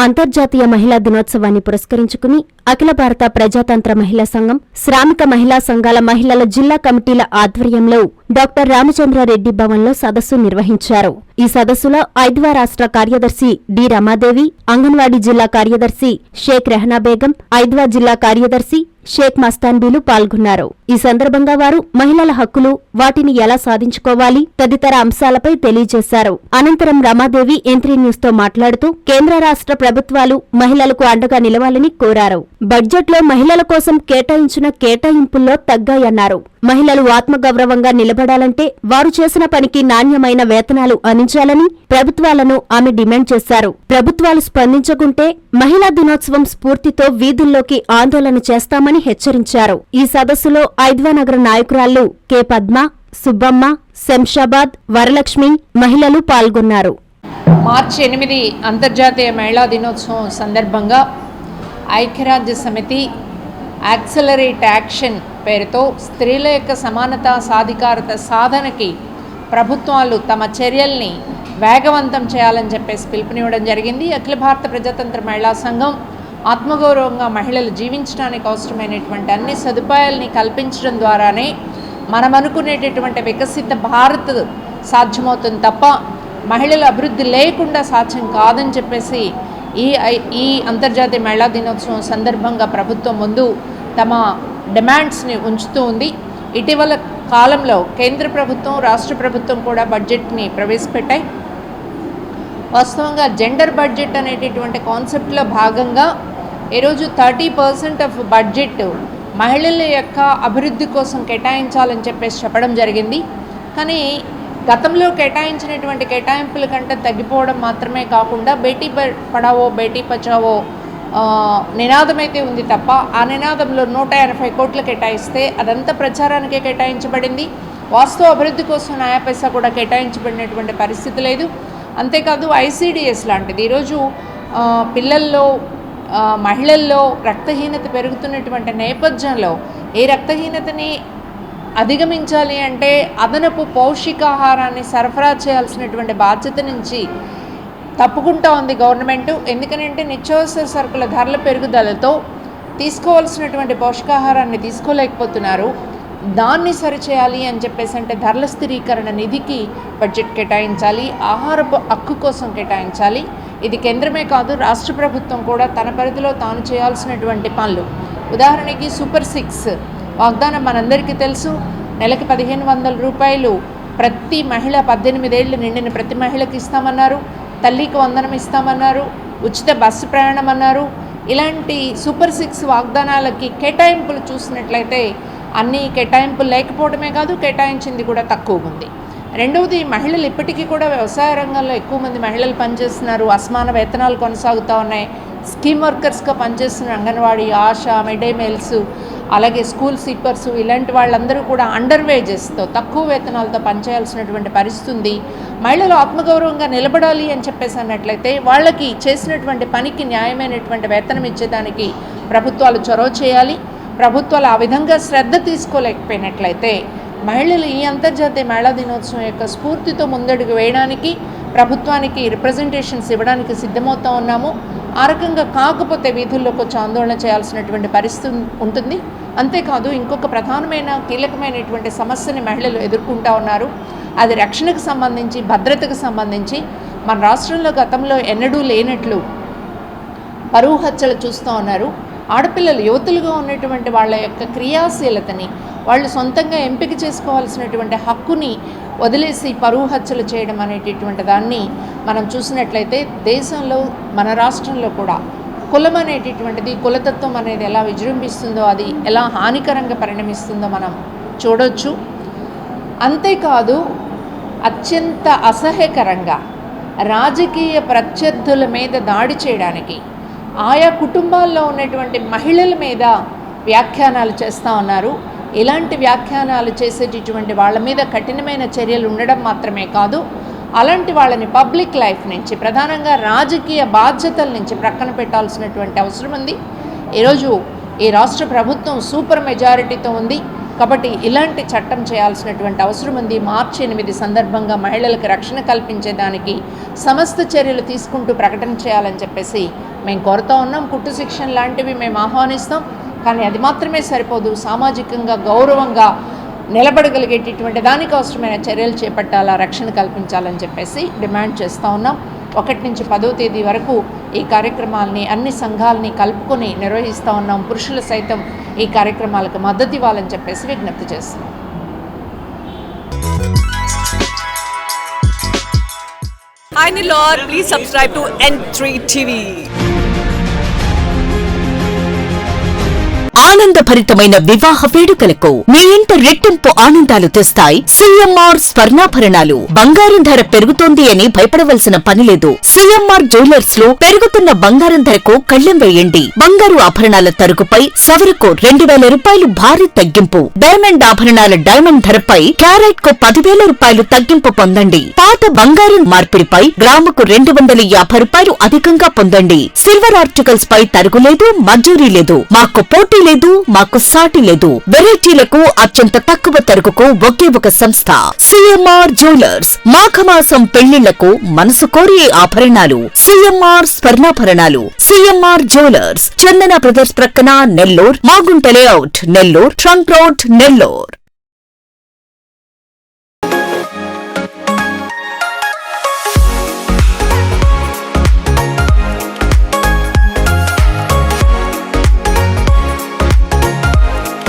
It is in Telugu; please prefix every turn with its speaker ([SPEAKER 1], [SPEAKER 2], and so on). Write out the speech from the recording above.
[SPEAKER 1] అంతర్జాతీయ మహిళా దినోత్సవాన్ని పురస్కరించుకుని అఖిల భారత ప్రజాతంత్ర మహిళా సంఘం, శ్రామిక మహిళా సంఘాల మహిళల జిల్లా కమిటీల ఆధ్వర్యంలో డాక్టర్ రామచంద్రారెడ్డి భవన్లో సదస్సు నిర్వహించారు. ఈ సదస్సులో ఐద్వా రాష్ట్ర కార్యదర్శి డి రమాదేవి, అంగన్వాడీ జిల్లా కార్యదర్శి షేక్ రెహనా బేగం, ఐద్వా జిల్లా కార్యదర్శి షేక్ మస్తాన్బీలు పాల్గొన్నారు. ఈ సందర్భంగా వారు మహిళల హక్కులు, వాటిని ఎలా సాధించుకోవాలి తదితర అంశాలపై తెలియజేశారు. అనంతరం రమాదేవి ఎంత్రీ న్యూస్ తో మాట్లాడుతూ కేంద్ర రాష్ట్ర ప్రభుత్వాలు మహిళలకు అండగా నిలవాలని కోరారు. బడ్జెట్లో మహిళల కోసం కేటాయించిన కేటాయింపుల్లో తగ్గాయన్నారు. మహిళలు ఆత్మగౌరవంగా నిలబడాలంటే వారు చేసిన పనికి నాణ్యమైన వేతనాలు అందించాలని ప్రభుత్వాలను ఆమె డిమాండ్ చేశారు. ప్రభుత్వాలు స్పందించకుంటే మహిళా దినోత్సవం స్ఫూర్తితో వీధుల్లోకి ఆందోళన చేస్తామని హెచ్చరించారు. ఈ సదస్సులో ఐద్వా నగర నాయకురాళ్లు కె పద్మ, సుబ్బమ్మ, శంషాబాద్, వరలక్ష్మి మహిళలు పాల్గొన్నారు.
[SPEAKER 2] మార్చి 8 అంతర్జాతీయ మహిళా దినోత్సవం సందర్భంగా ఐక్యరాజ్య సమితి యాక్సలరేట్ యాక్షన్ పేరుతో స్త్రీల యొక్క సమానత, సాధికారత సాధనకి ప్రభుత్వాలు తమ చర్యల్ని వేగవంతం చేయాలని చెప్పేసి పిలుపునివ్వడం జరిగింది. అఖిల భారత ప్రజాతంత్ర మహిళా సంఘం ఆత్మగౌరవంగా మహిళలు జీవించడానికి అవసరమైనటువంటి అన్ని సదుపాయాలని కల్పించడం ద్వారానే మనం అనుకునేటటువంటి వికసిత భారత్ సాధ్యమవుతుంది తప్ప మహిళల అభివృద్ధి లేకుండా సాధ్యం కాదని చెప్పేసి ఈ అంతర్జాతీయ మహిళా దినోత్సవం సందర్భంగా ప్రభుత్వం ముందు తమ డిమాండ్స్ని ఉంచుతూ ఉంది. ఇటీవల కాలంలో కేంద్ర ప్రభుత్వం, రాష్ట్ర ప్రభుత్వం కూడా బడ్జెట్ని ప్రవేశపెట్టాయి. వాస్తవంగా జెండర్ బడ్జెట్ అనేటటువంటి కాన్సెప్ట్లో భాగంగా ఈరోజు 30% ఆఫ్ బడ్జెట్ మహిళల యొక్క అభివృద్ధి కోసం కేటాయించాలని చెప్పేసి చెప్పడం జరిగింది. కానీ గతంలో కేటాయించినటువంటి కేటాయింపుల కంటే తగ్గిపోవడం మాత్రమే కాకుండా బేటీ పడావో బేటీ బచావో నినాదమైతే ఉంది తప్ప ఆ నినాదంలో 180 కోట్లు కేటాయిస్తే అదంతా ప్రచారానికే కేటాయించబడింది. వాస్తవ అభివృద్ధి కోసం నయా పైసా కూడా కేటాయించబడినటువంటి పరిస్థితి లేదు. అంతేకాదు ఐసీడీఎస్ లాంటిది ఈరోజు పిల్లల్లో, మహిళల్లో రక్తహీనత పెరుగుతున్నటువంటి నేపథ్యంలో ఈ రక్తహీనతని అధిగమించాలి అంటే అదనపు పౌష్టికాహారాన్ని సరఫరా చేయాల్సినటువంటి బాధ్యత నుంచి తప్పుకుంటా ఉంది గవర్నమెంట్. ఎందుకనంటే నిత్యావసర సరుకుల ధరల పెరుగుదలతో తీసుకోవాల్సినటువంటి పోషకాహారాన్ని తీసుకోలేకపోతున్నారు. దాన్ని సరిచేయాలి అని చెప్పేసి అంటే ధరల స్థిరీకరణ నిధికి బడ్జెట్ కేటాయించాలి, ఆహారపు హక్కు కోసం కేటాయించాలి. ఇది కేంద్రమే కాదు, రాష్ట్ర ప్రభుత్వం కూడా తన పరిధిలో తాను చేయాల్సినటువంటి పనులు. ఉదాహరణకి సూపర్ 6 వాగ్దానం మనందరికీ తెలుసు. నెలకి 1500 రూపాయలు ప్రతి మహిళ 18 ఏళ్ళు నిండిన ప్రతి మహిళకి ఇస్తామన్నారు. తల్లికి వందనం ఇస్తామన్నారు. ఉచిత బస్సు ప్రయాణం అన్నారు. ఇలాంటి సూపర్ 6 వాగ్దానాలకి కేటాయింపులు చూసినట్లయితే అన్ని కేటాయింపులు లేకపోవడమే కాదు, కేటాయించింది కూడా తక్కువ ఉంది. రెండవది, మహిళలు ఇప్పటికీ కూడా వ్యవసాయ రంగంలో ఎక్కువ మంది మహిళలు పనిచేస్తున్నారు. అసమాన వేతనాలు కొనసాగుతూ ఉన్నాయి. స్కీమ్ వర్కర్స్గా పనిచేస్తున్న anganwadi, ASHA, mid day meals, అలాగే స్కూల్ స్వీపర్స్ ఇలాంటి వాళ్ళందరూ కూడా అండర్ వేజెస్తో తక్కువ వేతనాలతో పనిచేయాల్సినటువంటి పరిస్థితి ఉంది. మహిళలు ఆత్మగౌరవంగా నిలబడాలి అని చెప్పేసి అన్నట్లయితే వాళ్ళకి చేసినటువంటి పనికి న్యాయమైనటువంటి వేతనం ఇచ్చేదానికి ప్రభుత్వాలు చొరవ చేయాలి. ప్రభుత్వాలు ఆ విధంగా శ్రద్ధ తీసుకోలేకపోయినట్లయితే మహిళలు ఈ అంతర్జాతీయ మహిళా దినోత్సవం యొక్క స్ఫూర్తితో ముందడుగు వేయడానికి, ప్రభుత్వానికి రిప్రజెంటేషన్స్ ఇవ్వడానికి సిద్ధమవుతూ ఉన్నాము. ఆ రకంగా కాకపోతే వీధుల్లోకి వచ్చి ఆందోళన చేయాల్సినటువంటి పరిస్థితి ఉంటుంది. అంతేకాదు, ఇంకొక ప్రధానమైన కీలకమైనటువంటి సమస్యని మహిళలు ఎదుర్కొంటూ ఉన్నారు. అది రక్షణకు సంబంధించి, భద్రతకు సంబంధించి. మన రాష్ట్రంలో గతంలో ఎన్నడూ లేనట్లు పరువు హత్యలు చూస్తూ ఉన్నారు. ఆడపిల్లలు, యువతులుగా ఉన్నటువంటి వాళ్ళ యొక్క క్రియాశీలతని, వాళ్ళు సొంతంగా ఎంపిక చేసుకోవాల్సినటువంటి హక్కుని వదిలేసి పరువు హత్యలు చేయడం అనేటటువంటి దాన్ని మనం చూసినట్లయితే దేశంలో, మన రాష్ట్రంలో కూడా కులం అనేటటువంటిది, కులతత్వం అనేది ఎలా విజృంభిస్తుందో, అది ఎలా హానికరంగా పరిణమిస్తుందో మనం చూడొచ్చు. అంతేకాదు, అత్యంత అసహ్యకరంగా రాజకీయ ప్రత్యర్థుల మీద దాడి చేయడానికి ఆయా కుటుంబాల్లో ఉన్నటువంటి మహిళల మీద వ్యాఖ్యానాలు చేస్తూ ఉన్నారు. ఇలాంటి వ్యాఖ్యానాలు చేసేటటువంటి వాళ్ళ మీద కఠినమైన చర్యలు ఉండడం మాత్రమే కాదు, అలాంటి వాళ్ళని పబ్లిక్ లైఫ్ నుంచి, ప్రధానంగా రాజకీయ బాధ్యతల నుంచి ప్రక్కన పెట్టాల్సినటువంటి అవసరం ఉంది. ఈరోజు ఈ రాష్ట్ర ప్రభుత్వం సూపర్ మెజారిటీతో ఉంది. కాబట్టి ఇలాంటి చట్టం చేయాల్సినటువంటి అవసరం ఉంది. మార్చి 8 సందర్భంగా మహిళలకు రక్షణ కల్పించేదానికి సమస్త చర్యలు తీసుకుంటూ ప్రకటన చేయాలని చెప్పేసి మేము కోరుతూ ఉన్నాం. కుట్టు శిక్షణ లాంటివి మేము ఆహ్వానిస్తాం, కానీ అది మాత్రమే సరిపోదు. సామాజికంగా గౌరవంగా నిలబడగలిగేటటువంటి దానికి అవసరమైన చర్యలు చేపట్టాలా, రక్షణ కల్పించాలని చెప్పేసి డిమాండ్ చేస్తూ ఉన్నాం. 1 నుంచి 10వ తేదీ వరకు ఈ కార్యక్రమాలని అన్ని సంఘాలని కలుపుకొని నిర్వహిస్తూ ఉన్నాం. పురుషులు సైతం ఈ కార్యక్రమాలకు మద్దతు ఇవ్వాలని చెప్పేసి విజ్ఞప్తి చేస్తున్నాం.
[SPEAKER 3] Hi Nilor, please subscribe to N3 TV.
[SPEAKER 4] ఆనందభరితమైన వివాహ వేడుకలకు మీ ఇంట రెట్టింపు ఆనందాలు తెస్తాయి సిఎంఆర్ స్వర్ణాభరణాలు. బంగారం ధర పెరుగుతోంది అని భయపడవలసిన పనిలేదు. సిఎంఆర్ జ్యువెలర్స్ లో పెరుగుతున్న బంగారం ధరకు కళ్లెం వేయండి. బంగారు ఆభరణాల తరుగుపై సవరకు 2000 రూపాయలు భారీ తగ్గింపు. డైమండ్ ఆభరణాల డైమండ్ ధరపై క్యారెట్ కు 10,000 రూపాయలు తగ్గింపు పొందండి. పాత బంగారం మార్పిడిపై గ్రాముకు 250 రూపాయలు అధికంగా పొందండి. సిల్వర్ ఆర్టికల్స్ పై తరుగులేదు, మంజూరీ లేదు. మాకు పోటీ లేదు, మాకు సాటి లేదు. వెరైటీలకు అత్యంత తక్కువ తరుగుకు ఒకే ఒక సంస్థ సిఎంఆర్ జ్యువెలర్స్. మాఘమాసం పెళ్లిళ్లకు మనసు కోరే ఆభరణాలు సిఎంఆర్ స్వర్ణాభరణాలు. సిఎంఆర్ జ్యువెలర్స్, చందన బ్రదర్స్ ప్రక్కన Nellore, Magunta layout Nellore, trunk road Nellore.